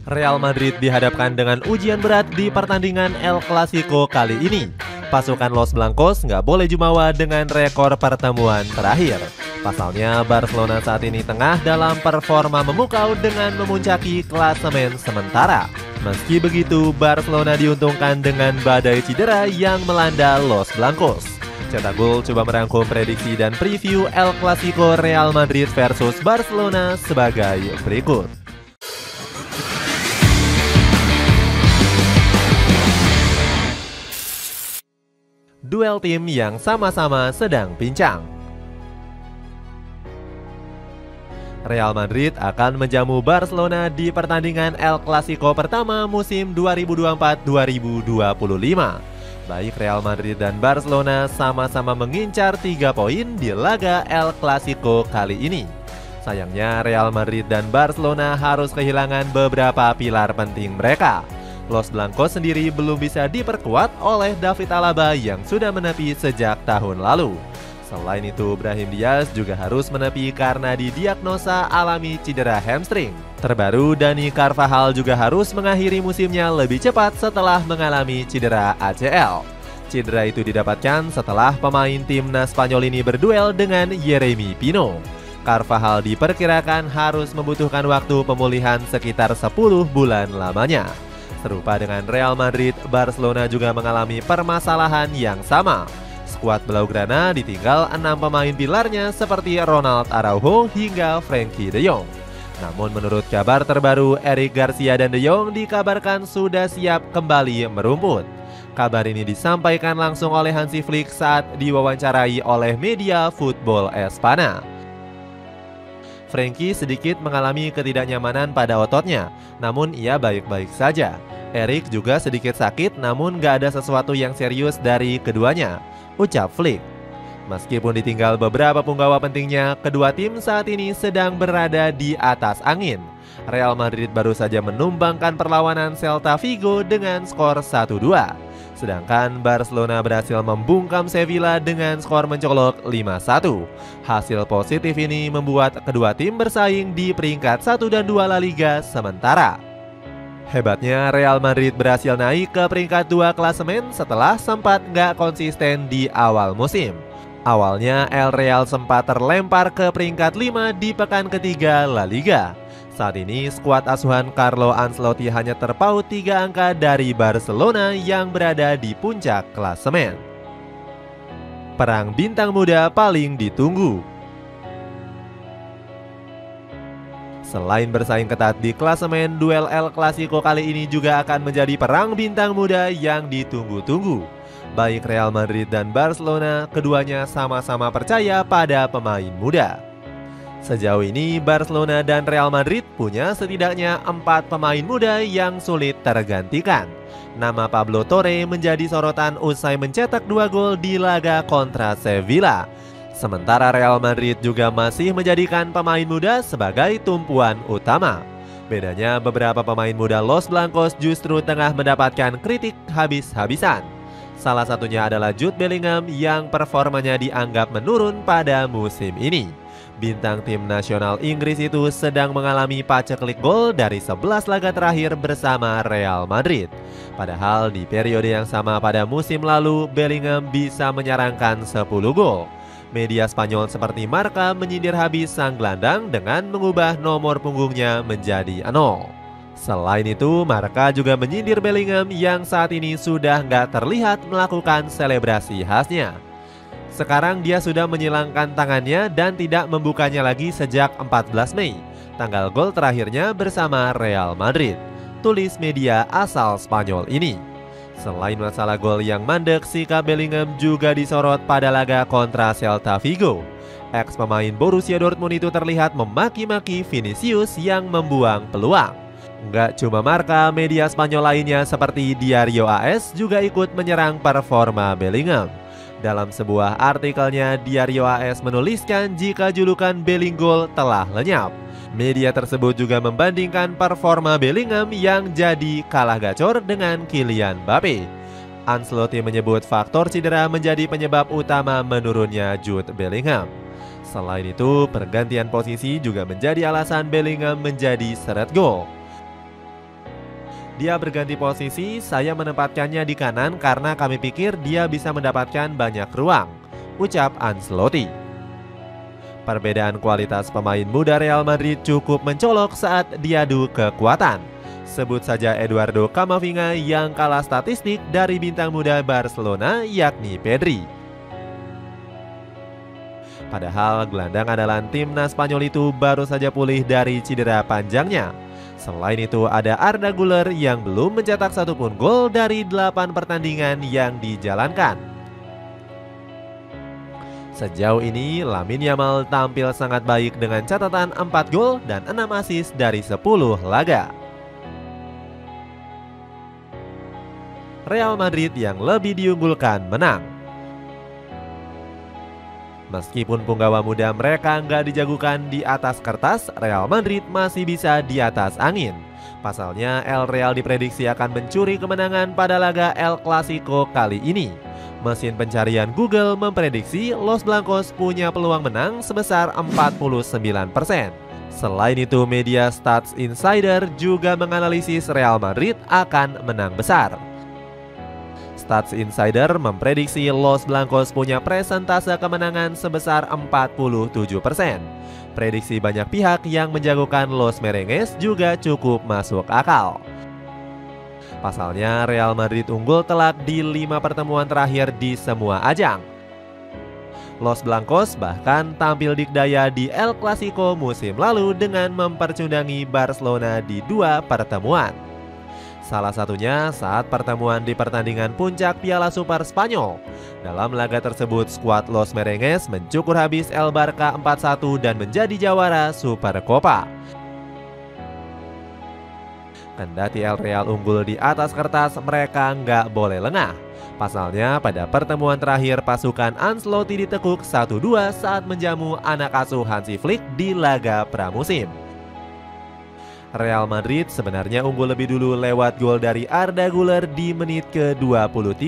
Real Madrid dihadapkan dengan ujian berat di pertandingan El Clasico kali ini. Pasukan Los Blancos nggak boleh jumawa dengan rekor pertemuan terakhir. Pasalnya Barcelona saat ini tengah dalam performa memukau dengan memuncaki klasemen sementara. Meski begitu, Barcelona diuntungkan dengan badai cedera yang melanda Los Blancos. Cetak Gol coba merangkum prediksi dan preview El Clasico Real Madrid versus Barcelona sebagai berikut. Duel tim yang sama-sama sedang pincang. Real Madrid akan menjamu Barcelona di pertandingan El Clasico pertama musim 2024-2025. Baik Real Madrid dan Barcelona sama-sama mengincar 3 poin di laga El Clasico kali ini. Sayangnya Real Madrid dan Barcelona harus kehilangan beberapa pilar penting mereka. Los Blancos sendiri belum bisa diperkuat oleh David Alaba yang sudah menepi sejak tahun lalu. Selain itu, Brahim Diaz juga harus menepi karena didiagnosa alami cedera hamstring. Terbaru, Dani Carvajal juga harus mengakhiri musimnya lebih cepat setelah mengalami cedera ACL. Cedera itu didapatkan setelah pemain timnas Spanyol ini berduel dengan Yeremy Pino. Carvajal diperkirakan harus membutuhkan waktu pemulihan sekitar 10 bulan lamanya. Serupa dengan Real Madrid, Barcelona juga mengalami permasalahan yang sama. Skuad Blaugrana ditinggal 6 pemain pilarnya seperti Ronald Araujo hingga Frenkie de Jong. Namun menurut kabar terbaru, Eric Garcia dan de Jong dikabarkan sudah siap kembali merumput. Kabar ini disampaikan langsung oleh Hansi Flick saat diwawancarai oleh media Football Espana. Frenkie sedikit mengalami ketidaknyamanan pada ototnya, namun ia baik-baik saja. Eric juga sedikit sakit, namun gak ada sesuatu yang serius dari keduanya, ucap Flick. Meskipun ditinggal beberapa punggawa pentingnya, kedua tim saat ini sedang berada di atas angin. Real Madrid baru saja menumbangkan perlawanan Celta Vigo dengan skor 1-2. Sedangkan Barcelona berhasil membungkam Sevilla dengan skor mencolok 5-1. Hasil positif ini membuat kedua tim bersaing di peringkat 1 dan 2 La Liga sementara. Hebatnya Real Madrid berhasil naik ke peringkat 2 klasemen setelah sempat nggak konsisten di awal musim. Awalnya El Real sempat terlempar ke peringkat 5 di pekan ketiga La Liga. Saat ini skuad asuhan Carlo Ancelotti hanya terpaut 3 angka dari Barcelona yang berada di puncak klasemen. Perang bintang muda paling ditunggu. Selain bersaing ketat di klasemen, duel El Clasico kali ini juga akan menjadi perang bintang muda yang ditunggu-tunggu. Baik Real Madrid dan Barcelona, keduanya sama-sama percaya pada pemain muda. Sejauh ini Barcelona dan Real Madrid punya setidaknya 4 pemain muda yang sulit tergantikan. Nama Pablo Torre menjadi sorotan usai mencetak 2 gol di laga kontra Sevilla. Sementara Real Madrid juga masih menjadikan pemain muda sebagai tumpuan utama. Bedanya beberapa pemain muda Los Blancos justru tengah mendapatkan kritik habis-habisan. Salah satunya adalah Jude Bellingham yang performanya dianggap menurun pada musim ini. Bintang tim nasional Inggris itu sedang mengalami paceklik gol dari 11 laga terakhir bersama Real Madrid. Padahal di periode yang sama pada musim lalu, Bellingham bisa menyarangkan 10 gol. Media Spanyol seperti Marca menyindir habis sang gelandang dengan mengubah nomor punggungnya menjadi 0. Selain itu, Marca juga menyindir Bellingham yang saat ini sudah nggak terlihat melakukan selebrasi khasnya. Sekarang dia sudah menyilangkan tangannya dan tidak membukanya lagi sejak 14 Mei, tanggal gol terakhirnya bersama Real Madrid, tulis media asal Spanyol ini. Selain masalah gol yang mandek, sikap Bellingham juga disorot pada laga kontra Celta Vigo. Ex pemain Borussia Dortmund itu terlihat memaki-maki Vinicius yang membuang peluang. Nggak cuma Marca, media Spanyol lainnya seperti Diario AS juga ikut menyerang performa Bellingham. Dalam sebuah artikelnya, Diario AS menuliskan jika julukan Bellinggol telah lenyap. Media tersebut juga membandingkan performa Bellingham yang jadi kalah gacor dengan Kylian Mbappe. Ancelotti menyebut faktor cedera menjadi penyebab utama menurunnya Jude Bellingham. Selain itu, pergantian posisi juga menjadi alasan Bellingham menjadi seret gol. Dia berganti posisi, saya menempatkannya di kanan karena kami pikir dia bisa mendapatkan banyak ruang, ucap Ancelotti. Perbedaan kualitas pemain muda Real Madrid cukup mencolok saat diadu kekuatan. Sebut saja Eduardo Camavinga yang kalah statistik dari bintang muda Barcelona yakni Pedri. Padahal gelandang andalan timnas Spanyol itu baru saja pulih dari cedera panjangnya. Selain itu ada Arda Güler yang belum mencetak satupun gol dari 8 pertandingan yang dijalankan. Sejauh ini Lamine Yamal tampil sangat baik dengan catatan 4 gol dan 6 assist dari 10 laga. Real Madrid yang lebih diunggulkan menang. Meskipun punggawa muda mereka nggak dijagokan di atas kertas, Real Madrid masih bisa di atas angin. Pasalnya El Real diprediksi akan mencuri kemenangan pada laga El Clasico kali ini. Mesin pencarian Google memprediksi Los Blancos punya peluang menang sebesar 49%. Selain itu, media Stats Insider juga menganalisis Real Madrid akan menang besar. Stats Insider memprediksi Los Blancos punya presentase kemenangan sebesar 47%. Prediksi banyak pihak yang menjagokan Los Merengues juga cukup masuk akal. Pasalnya Real Madrid unggul telak di 5 pertemuan terakhir di semua ajang. Los Blancos bahkan tampil dikdaya di El Clasico musim lalu dengan mempercundangi Barcelona di 2 pertemuan. Salah satunya saat pertemuan di pertandingan puncak Piala Super Spanyol. Dalam laga tersebut, skuad Los Merengues mencukur habis El Barca 4-1 dan menjadi jawara Supercopa. Kendati El Real unggul di atas kertas, mereka nggak boleh lengah. Pasalnya pada pertemuan terakhir pasukan Ancelotti ditekuk 1-2 saat menjamu anak asuh Hansi Flick di laga pramusim. Real Madrid sebenarnya unggul lebih dulu lewat gol dari Arda Güler di menit ke-23.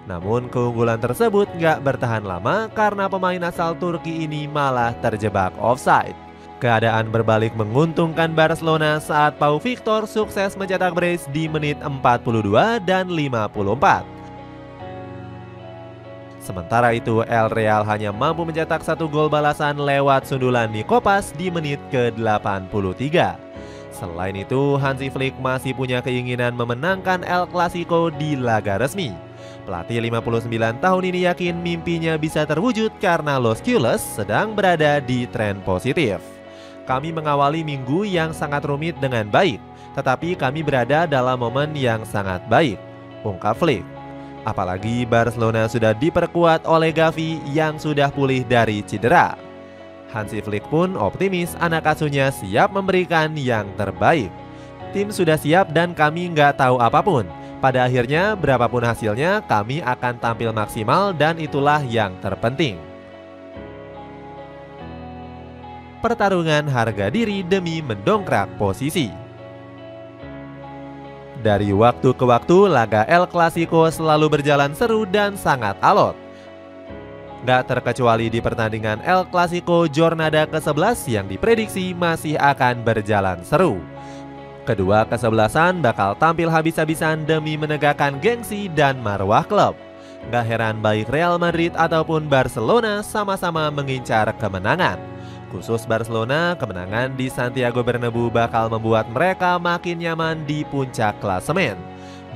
Namun keunggulan tersebut nggak bertahan lama karena pemain asal Turki ini malah terjebak offside. Keadaan berbalik menguntungkan Barcelona saat Pau Victor sukses mencetak brace di menit 42 dan 54. Sementara itu El Real hanya mampu mencetak 1 gol balasan lewat sundulan Nico Paz di menit ke-83. Selain itu Hansi Flick masih punya keinginan memenangkan El Clasico di laga resmi. Pelatih 59 tahun ini yakin mimpinya bisa terwujud karena Los Culés sedang berada di tren positif. Kami mengawali minggu yang sangat rumit dengan baik, tetapi kami berada dalam momen yang sangat baik, ungkap Flick. Apalagi Barcelona sudah diperkuat oleh Gavi yang sudah pulih dari cedera. Hansi Flick pun optimis anak asuhnya siap memberikan yang terbaik. Tim sudah siap dan kami nggak tahu apapun. Pada akhirnya berapapun hasilnya kami akan tampil maksimal dan itulah yang terpenting. Pertarungan harga diri demi mendongkrak posisi. Dari waktu ke waktu, laga El Clasico selalu berjalan seru dan sangat alot. Gak terkecuali di pertandingan El Clasico Jornada ke-11 yang diprediksi masih akan berjalan seru. Kedua kesebelasan bakal tampil habis-habisan demi menegakkan gengsi dan marwah klub. Gak heran baik Real Madrid ataupun Barcelona sama-sama mengincar kemenangan. Khusus Barcelona, kemenangan di Santiago Bernabeu bakal membuat mereka makin nyaman di puncak klasemen.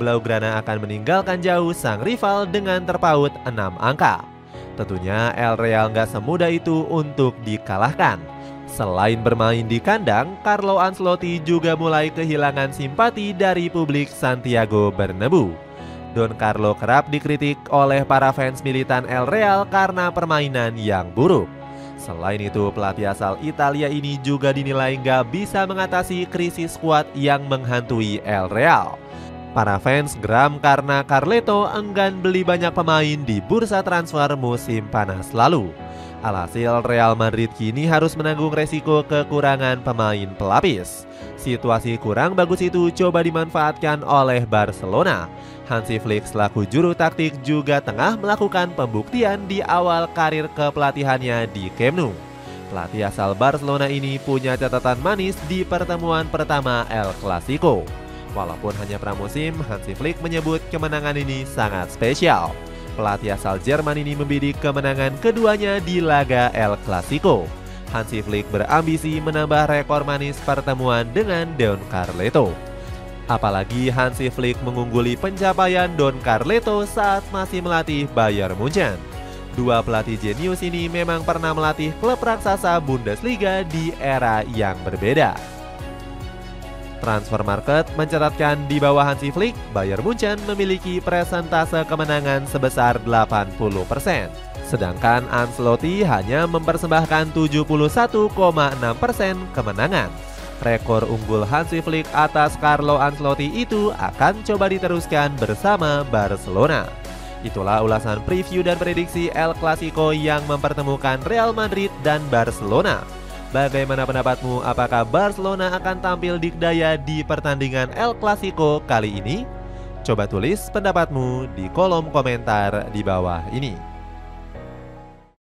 Blaugrana akan meninggalkan jauh sang rival dengan terpaut 6 angka. Tentunya El Real nggak semudah itu untuk dikalahkan. Selain bermain di kandang, Carlo Ancelotti juga mulai kehilangan simpati dari publik Santiago Bernabeu. Don Carlo kerap dikritik oleh para fans militan El Real karena permainan yang buruk. Selain itu, pelatih asal Italia ini juga dinilai nggak bisa mengatasi krisis skuad yang menghantui El Real. Para fans geram karena Carleto enggan beli banyak pemain di bursa transfer musim panas lalu. Alhasil Real Madrid kini harus menanggung resiko kekurangan pemain pelapis. Situasi kurang bagus itu coba dimanfaatkan oleh Barcelona. Hansi Flick selaku juru taktik juga tengah melakukan pembuktian di awal karir kepelatihannya di Camp Nou. Pelatih asal Barcelona ini punya catatan manis di pertemuan pertama El Clasico. Walaupun hanya pramusim, Hansi Flick menyebut kemenangan ini sangat spesial. Pelatih asal Jerman ini membidik kemenangan keduanya di laga El Clasico. Hansi Flick berambisi menambah rekor manis pertemuan dengan Don Carleto. Apalagi Hansi Flick mengungguli pencapaian Don Carleto saat masih melatih Bayern Munchen. Dua pelatih jenius ini memang pernah melatih klub raksasa Bundesliga di era yang berbeda. Transfer Market mencatatkan di bawah Hansi Flick, Bayern Munchen memiliki presentase kemenangan sebesar 80%. Sedangkan Ancelotti hanya mempersembahkan 71,6% kemenangan. Rekor unggul Hansi Flick atas Carlo Ancelotti itu akan coba diteruskan bersama Barcelona. Itulah ulasan preview dan prediksi El Clasico yang mempertemukan Real Madrid dan Barcelona. Bagaimana pendapatmu? Apakah Barcelona akan tampil dikdaya di pertandingan El Clasico kali ini? Coba tulis pendapatmu di kolom komentar di bawah ini.